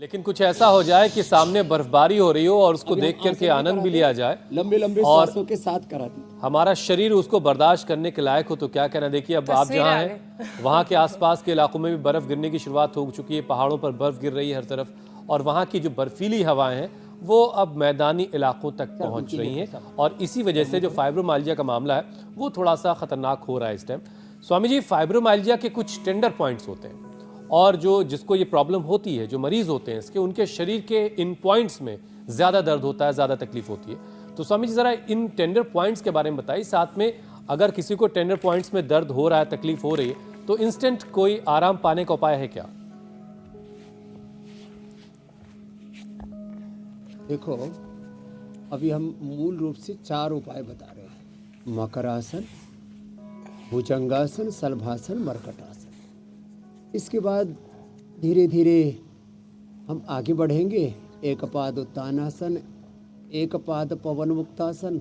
लेकिन कुछ ऐसा हो जाए कि सामने बर्फबारी हो रही हो और उसको देख करके आनंद भी लिया जाए, लंबे लंबे और सांसों के साथ करा दी, हमारा शरीर उसको बर्दाश्त करने के लायक हो तो क्या कहना। देखिए अब आप जहाँ हैं वहाँ के आसपास के इलाकों में भी बर्फ़ गिरने की शुरुआत हो चुकी है, पहाड़ों पर बर्फ़ गिर रही है हर तरफ, और वहाँ की जो बर्फीली हवाएं हैं वो अब मैदानी इलाकों तक पहुँच रही हैं, और इसी वजह से जो फाइब्रोमाइल्जिया का मामला है वो थोड़ा सा ख़तरनाक हो रहा है इस टाइम। स्वामी जी, फाइब्रोमाइल्जिया के कुछ टेंडर पॉइंट्स होते हैं, और जो जिसको ये प्रॉब्लम होती है, जो मरीज होते हैं इसके, उनके शरीर के इन पॉइंट्स में ज़्यादा दर्द होता है, ज़्यादा तकलीफ होती है। तो स्वामी जी ज़रा इन टेंडर पॉइंट्स के बारे में बताइए, साथ में अगर किसी को टेंडर पॉइंट्स में दर्द हो रहा है, तकलीफ हो रही है, तो इंस्टेंट कोई आराम पाने का उपाय है क्या? देखो अभी हम मूल रूप से 4 उपाय बता रहे हैं: मकरासन, भुजंगासन, शलभासन, मर्कटासन। इसके बाद धीरे धीरे हम आगे बढ़ेंगे। एक पाद उत्तानासन, एक पाद पवन मुक्तासन,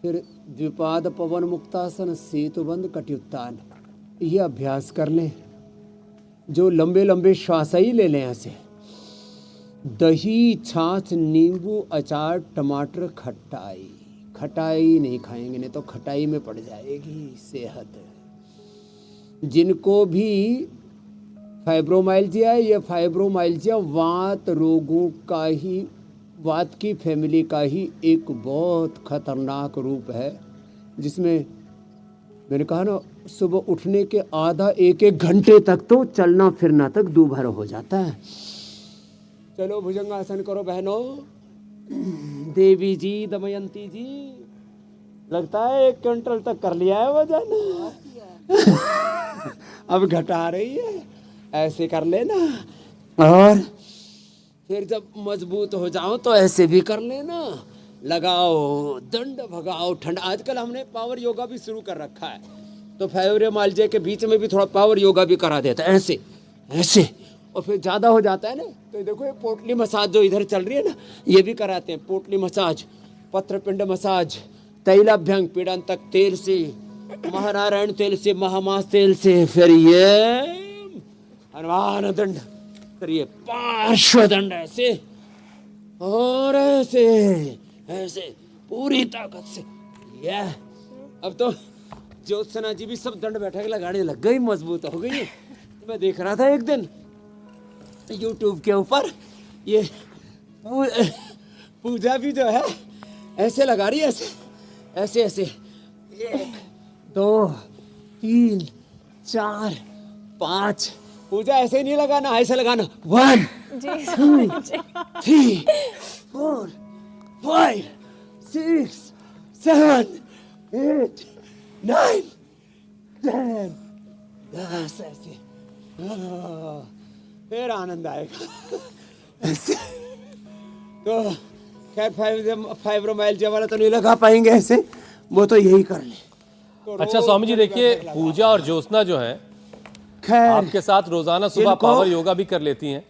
फिर द्विपाद पवन मुक्तासन, सेतुबंद कटियुत्तान। ये अभ्यास कर लें। जो लंबे लंबे श्वास ही ले लें ऐसे। दही, छाछ, नींबू, अचार, टमाटर, खटाई। खटाई नहीं खाएंगे, नहीं तो खटाई में पड़ जाएगी सेहत। जिनको भी फाइब्रोमाइल्जिया है, ये फाइब्रोमाइल्जिया वात रोगों का ही, वात की फैमिली का ही एक बहुत खतरनाक रूप है, जिसमें मैंने कहा ना, सुबह उठने के आधा एक एक घंटे तक तो चलना फिरना तक दूभर हो जाता है। चलो भुजंगासन करो बहनों। देवी जी, दमयंती जी, लगता है 1 क्विंटल तक कर लिया है वजन। अब घटा रही है, ऐसे कर लेना। और फिर जब मजबूत हो जाओ तो ऐसे भी कर लेना। लगाओ दंड, भगाओ ठंड। आजकल हमने पावर योगा भी शुरू कर रखा है, तो फाइब्रोमाइल्जिया के बीच में भी थोड़ा पावर योगा भी करा देता है, ऐसे ऐसे। और फिर ज़्यादा हो जाता है ना, तो देखो ये पोटली मसाज जो इधर चल रही है ना, ये भी कराते हैं। पोटली मसाज, पत्रपिंड मसाज, तैलाभ्यंग पीड़ांतक तेल से, महानारायण तेल से, महामास तेल से, फिर ये हनुमान दंड, फिर ये पार्श्व दंड, ऐसे और ऐसे ऐसे पूरी ताकत से। ये अब तो ज्योत्सना जी भी सब दंड बैठक लगाने लग गई, मजबूत हो गई है। मैं देख रहा था एक दिन YouTube के ऊपर, ये पूजा भी जो है ऐसे लगा रही है, ऐसे ऐसे ऐसे। 1 2 3 4 5। पूजा ऐसे नहीं लगाना, ऐसे लगाना। 1 2 3 4 5 6 7 8 9 10 10 ऐसे। फिर आनंद आएगा। ऐसे तो खैर फाइब्रोमाइल्जिया वाला तो नहीं लगा पाएंगे ऐसे, वो तो यही कर ले। तो अच्छा स्वामी जी, देखिए पूजा और ज्योत्सना जो है खैर आपके साथ रोजाना सुबह पावर योगा भी कर लेती हैं,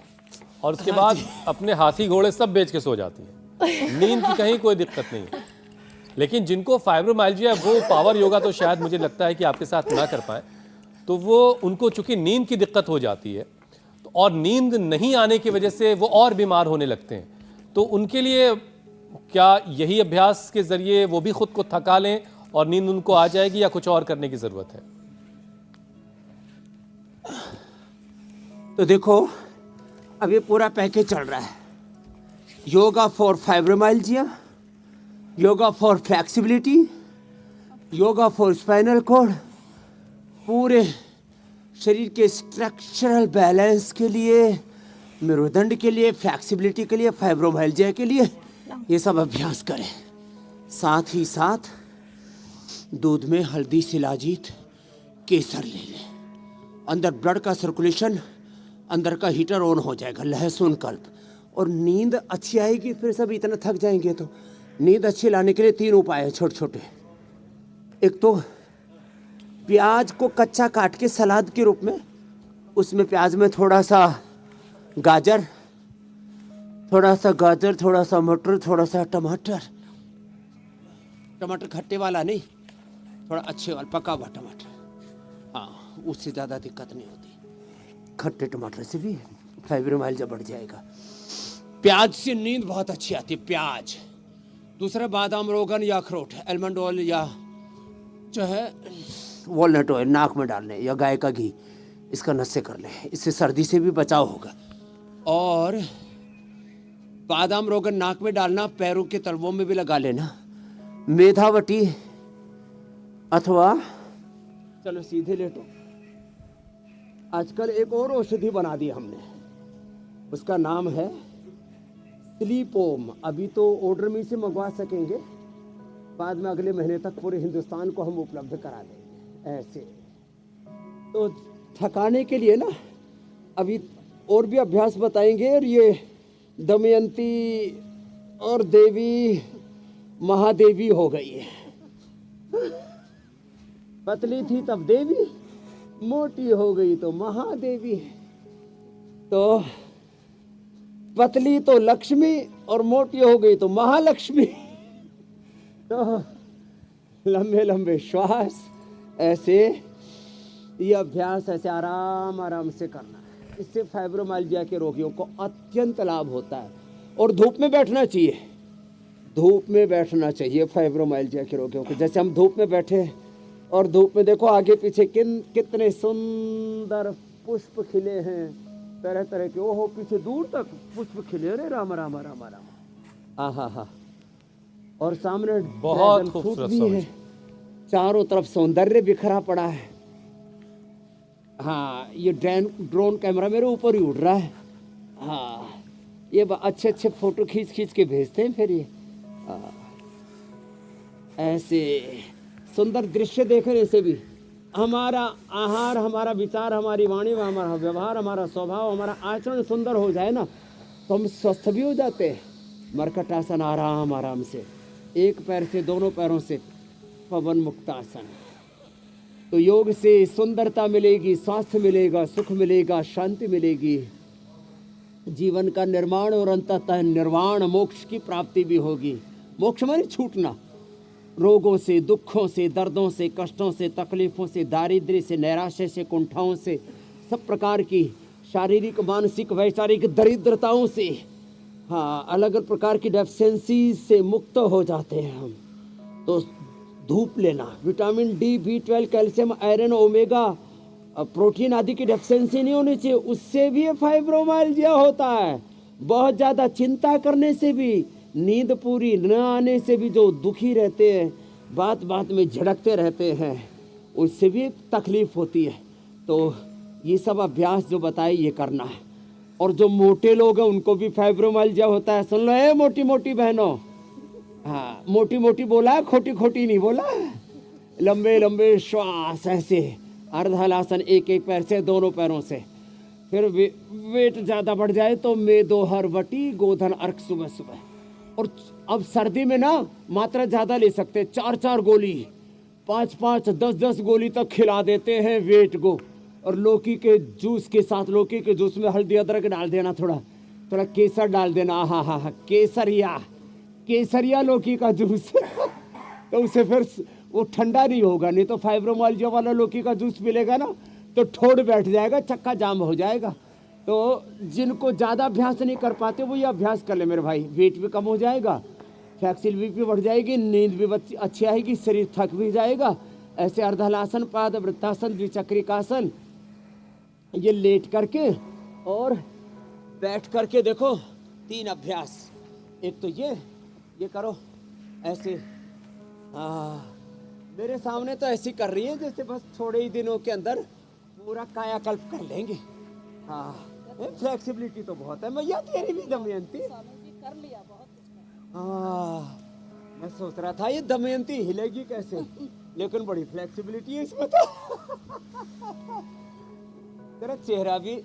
और उसके बाद अपने हाथी घोड़े सब बेच के सो जाती हैं, नींद की कहीं कोई दिक्कत नहीं है। लेकिन जिनको फाइब्रोमाइल्जिया है वो पावर योगा तो शायद मुझे लगता है कि आपके साथ ना कर पाए, तो वो उनको चूंकि नींद की दिक्कत हो जाती है, तो और नींद नहीं आने की वजह से वो और बीमार होने लगते हैं, तो उनके लिए क्या यही अभ्यास के जरिए वो भी खुद को थका लें और नींद उनको आ जाएगी, या कुछ और करने की जरूरत है? तो देखो अब ये पूरा पैकेज चल रहा है। Yoga for fibromyalgia, yoga for flexibility, yoga for spinal cord, पूरे शरीर के स्ट्रक्चरल बैलेंस के लिए, मेरुदंड के लिए, फ्लेक्सिबिलिटी के लिए, फाइब्रोमाइल्जिया के लिए ये सब अभ्यास करें। साथ ही साथ दूध में हल्दी, शिलाजीत, केसर ले लें। अंदर ब्लड का सर्कुलेशन, अंदर का हीटर ऑन हो जाएगा। लहसुन कल्प, और नींद अच्छी आएगी। फिर सब इतना थक जाएंगे, तो नींद अच्छी लाने के लिए 3 उपाय है छोटे छोटे। एक तो प्याज को कच्चा काट के सलाद के रूप में, उसमें प्याज में थोड़ा सा गाजर, थोड़ा सा मटर, थोड़ा सा टमाटर। टमाटर खट्टे वाला नहीं, थोड़ा अच्छे वाला पका हुआ टमाटर। हाँ, उससे ज़्यादा दिक्कत नहीं होती। खट्टे टमाटर से भी फाइब्रोमाइल्जिया बढ़ जाएगा। प्याज से नींद बहुत अच्छी आती है, प्याज। दूसरा बादाम, रोगन या अखरोट, आलमंड ऑयल या जो है वॉलनट ऑयल नाक में डालने, या गाय का घी, इसका नशे कर ले, इससे सर्दी से भी बचाव होगा। और बादाम रोगन नाक में डालना, पैरों के तलवों में भी लगा लेना। मेधावटी अथवा चलो सीधे लेटो। आजकल एक और औषधि बना दी हमने, उसका नाम है स्लीपोम। अभी तो ऑर्डर में से मंगवा सकेंगे, बाद में अगले महीने तक पूरे हिंदुस्तान को हम उपलब्ध करा देंगे। ऐसे तो थकाने के लिए ना अभी और भी अभ्यास बताएंगे। और ये दमयंती और देवी महादेवी हो गई है। पतली थी तब देवी, मोटी हो गई तो महादेवी। तो पतली तो लक्ष्मी और मोटी हो गई तो महालक्ष्मी। तो लंबे लंबे श्वास, ऐसे ये अभ्यास ऐसे आराम आराम से करना है। इससे फाइब्रोमाइल्जिया के रोगियों को अत्यंत लाभ होता है। और धूप में बैठना चाहिए, धूप में बैठना चाहिए फाइब्रोमाइल्जिया के रोगियों को। जैसे हम धूप में बैठे और धूप में देखो आगे पीछे कितने सुंदर पुष्प खिले हैं, तरह तरह के। ओहो, पीछे दूर तक पुष्प खिले, रे राम राम राम राम। हा। और सामने बहुत ड्रैगन फ्रूट खूबसूरत भी है, चारों तरफ सौंदर्य बिखरा पड़ा है। हाँ, ये ड्रोन कैमरा मेरे ऊपर ही उड़ रहा है। हाँ, ये अच्छे अच्छे फोटो खींच के भेजते हैं फिर ये। ऐसे सुंदर दृश्य देखने से भी हमारा आहार, हमारा विचार, हमारी वाणी, हमारा व्यवहार, हमारा स्वभाव, हमारा आचरण सुंदर हो जाए ना, तो हम स्वस्थ भी हो जाते हैं। मरकट आसन, आराम आराम से, एक पैर से दोनों पैरों से पवन मुक्त आसन। तो योग से सुंदरता मिलेगी, स्वास्थ्य मिलेगा, सुख मिलेगा, शांति मिलेगी, जीवन का निर्माण और अंततः निर्वाण मोक्ष की प्राप्ति भी होगी। मोक्ष माने छूटना रोगों से, दुखों से, दर्दों से, कष्टों से, तकलीफों से, दारिद्र्य से, नैराश्य से, कुंठाओं से, सब प्रकार की शारीरिक, मानसिक, वैचारिक दरिद्रताओं से, हाँ, अलग अलग प्रकार की डेफिशिएंसी से मुक्त हो जाते हैं हम। तो धूप लेना, vitamin D, B12, calcium, iron, omega, protein आदि की डेफिशिएंसी नहीं होनी चाहिए, उससे भी फाइब्रोमाइल्जिया होता है। बहुत ज़्यादा चिंता करने से भी, नींद पूरी न आने से भी जो दुखी रहते हैं, बात बात में झड़कते रहते हैं, उससे भी तकलीफ होती है। तो ये सब अभ्यास जो बताए ये करना है। और जो मोटे लोग हैं उनको भी फाइब्रोमाइल्जिया होता है। सुन लो ए मोटी मोटी बहनों, हाँ, मोटी मोटी बोला है, खोटी खोटी नहीं बोला। लंबे लंबे श्वास, ऐसे अर्धहलासन, एक एक पैर से, दोनों पैरों से। फिर वेट ज़्यादा बढ़ जाए तो मेदोहर वटी, गोधन अर्क सुबह सुबह। और अब सर्दी में ना मात्रा ज़्यादा ले सकते, 4-4 गोली, 5-5, 10-10 गोली तक खिला देते हैं वेट को। और लौकी के जूस के साथ, लौकी के जूस में हल्दी अदरक डाल देना, थोड़ा थोड़ा केसर डाल देना। हाँ, केसरिया लौकी का जूस। तो उसे फिर वो ठंडा नहीं होगा, नहीं तो फाइब्रोमाइल्जिया वाला लौकी का जूस पिलेगा ना तो ठोड़ बैठ जाएगा, चक्का जाम हो जाएगा। तो जिनको ज़्यादा अभ्यास नहीं कर पाते वो ये अभ्यास कर ले मेरे भाई, वेट भी कम हो जाएगा, फ्लेक्सिबिलिटी भी बढ़ जाएगी, नींद भी अच्छी आएगी, शरीर थक भी जाएगा। ऐसे अर्धहलासन, पाद वृत्तासन, द्विचक्रिकासन, ये लेट करके और बैठ करके देखो 3 अभ्यास। एक तो ये करो ऐसे, मेरे सामने तो ऐसी कर रही है जैसे बस थोड़े ही दिनों के अंदर पूरा कायाकल्प कर लेंगे। हाँ, फ्लेक्सिबिलिटी तो बहुत है। मैया तेरी भी दमयंती कर लिया बहुत। मैं सोच रहा था ये दमयंती हिलेगी कैसे, लेकिन बड़ी फ्लेक्सिबिलिटी है इसमें तो। तेरा चेहरा भी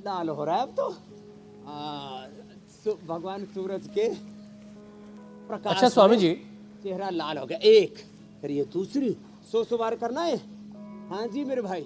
लाल हो रहा है अब तो, भगवान सूरज के प्रकाश। अच्छा स्वामी जी, चेहरा लाल हो गया। एक, फिर ये दूसरी 100 बार करना है। हाँ जी मेरे भाई।